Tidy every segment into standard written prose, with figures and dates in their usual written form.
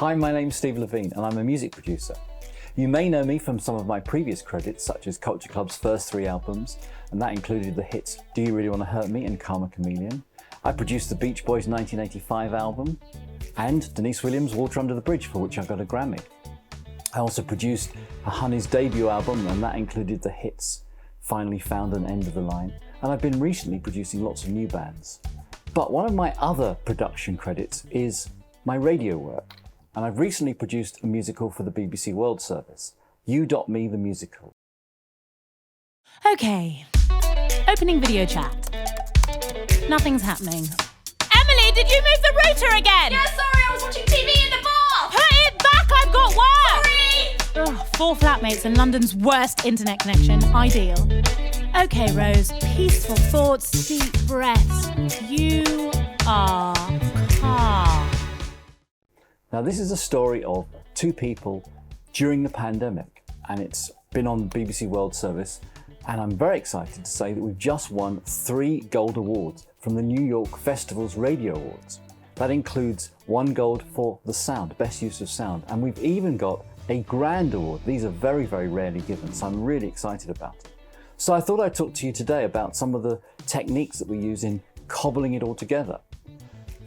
Hi, my name's Steve Levine and I'm a music producer. You may know me from some of my previous credits, such as Culture Club's first 3 albums, and that included the hits Do You Really Want to Hurt Me and Karma Chameleon. I produced the Beach Boys' 1985 album and Denise Williams' Water Under the Bridge, for which I got a Grammy. I also produced a Honey's debut album, and that included the hits Finally Found and End of the Line. And I've been recently producing lots of new bands. But one of my other production credits is my radio work. And I've recently produced a musical for the BBC World Service, You.Me the Musical. Okay, opening video chat. Nothing's happening. Emily, did you move the router again? Yeah, sorry, I was watching TV in the bar! Put it back, I've got work! Sorry! Ugh, 4 flatmates and London's worst internet connection. Ideal. Okay, Rose, peaceful thoughts, deep breaths. You are calm. Now, this is a story of 2 people during the pandemic, and it's been on BBC World Service, and I'm very excited to say that we've just won 3 gold awards from the New York Festival's Radio Awards. That includes 1 gold for the sound, best use of sound, and we've even got a grand award. These are very, very rarely given, so I'm really excited about it. So I thought I'd talk to you today about some of the techniques that we use in cobbling it all together.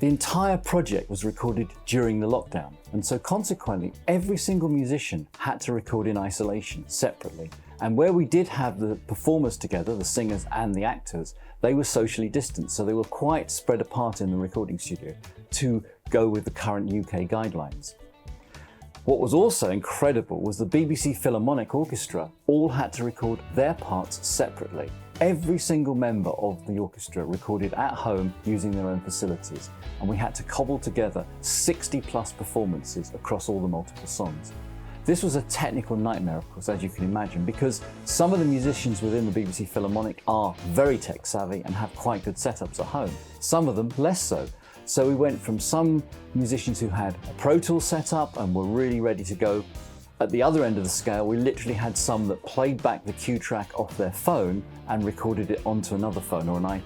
The entire project was recorded during the lockdown, and so consequently every single musician had to record in isolation, separately. And where we did have the performers together, the singers and the actors, they were socially distanced, so they were quite spread apart in the recording studio to go with the current UK guidelines. What was also incredible was the BBC Philharmonic Orchestra all had to record their parts separately. Every single member of the orchestra recorded at home using their own facilities, and we had to cobble together 60 plus performances across all the multiple songs. This was a technical nightmare, of course, as you can imagine, because some of the musicians within the BBC Philharmonic are very tech savvy and have quite good setups at home. Some of them less so. So we went from some musicians who had a Pro Tools setup and were really ready to go. At the other end of the scale, we literally had some that played back the cue track off their phone and recorded it onto another phone or an iPad.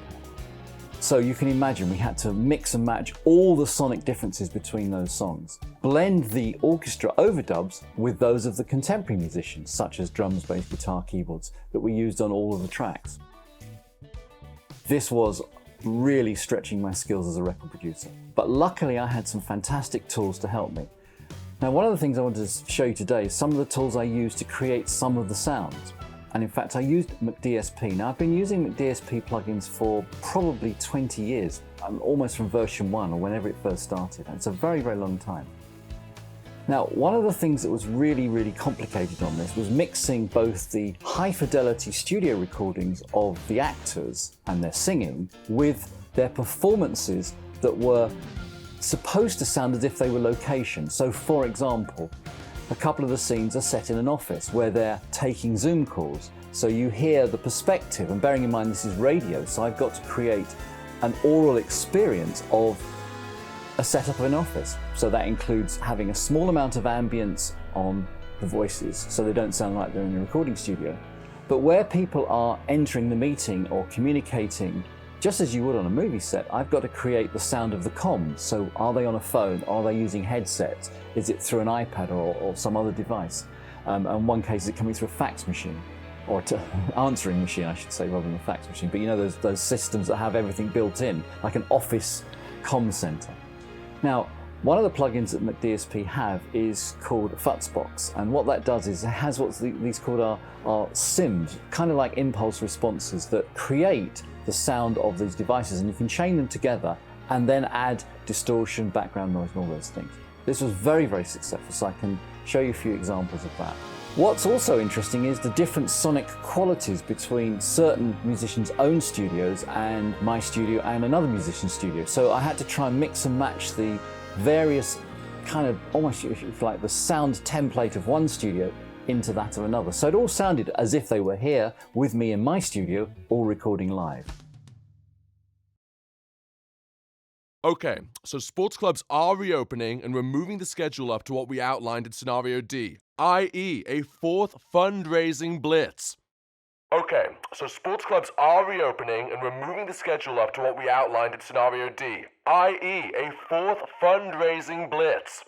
So you can imagine we had to mix and match all the sonic differences between those songs, blend the orchestra overdubs with those of the contemporary musicians, such as drums, bass, guitar, keyboards, that we used on all of the tracks. This was really stretching my skills as a record producer, but luckily I had some fantastic tools to help me. Now, one of the things I wanted to show you today is some of the tools I used to create some of the sounds. And in fact, I used McDSP. Now, I've been using McDSP plugins for probably 20 years, almost from version 1 or whenever it first started. And it's a very, very long time. Now, one of the things that was really, really complicated on this was mixing both the high fidelity studio recordings of the actors and their singing with their performances that were supposed to sound as if they were location. So for example, a couple of the scenes are set in an office where they're taking Zoom calls. So you hear the perspective, and bearing in mind this is radio, so I've got to create an oral experience of a setup of an office. So that includes having a small amount of ambience on the voices so they don't sound like they're in a recording studio. But where people are entering the meeting or communicating just as you would on a movie set, I've got to create the sound of the comms. So are they on a phone? Are they using headsets? Is it through an iPad or some other device? In one case, is it coming through a fax machine? Or answering machine, I should say, rather than a fax machine. But you know those systems that have everything built in, like an office comm center. Now, one of the plugins that McDSP have is called FutzBox, and what that does is it has what these called are sims, kind of like impulse responses that create the sound of these devices, and you can chain them together and then add distortion, background noise, and all those things. This was very, very successful, so I can show you a few examples of that. What's also interesting is the different sonic qualities between certain musicians' own studios and my studio and another musician's studio. So I had to try and mix and match the various kind of almost like the sound template of one studio into that of another. So it all sounded as if they were here with me in my studio, all recording live. Okay, so sports clubs are reopening and we're moving the schedule up to what we outlined in Scenario D, i.e. a 4th fundraising blitz. Okay, so sports clubs are reopening and we're moving the schedule up to what we outlined in Scenario D, i.e. a 4th fundraising blitz.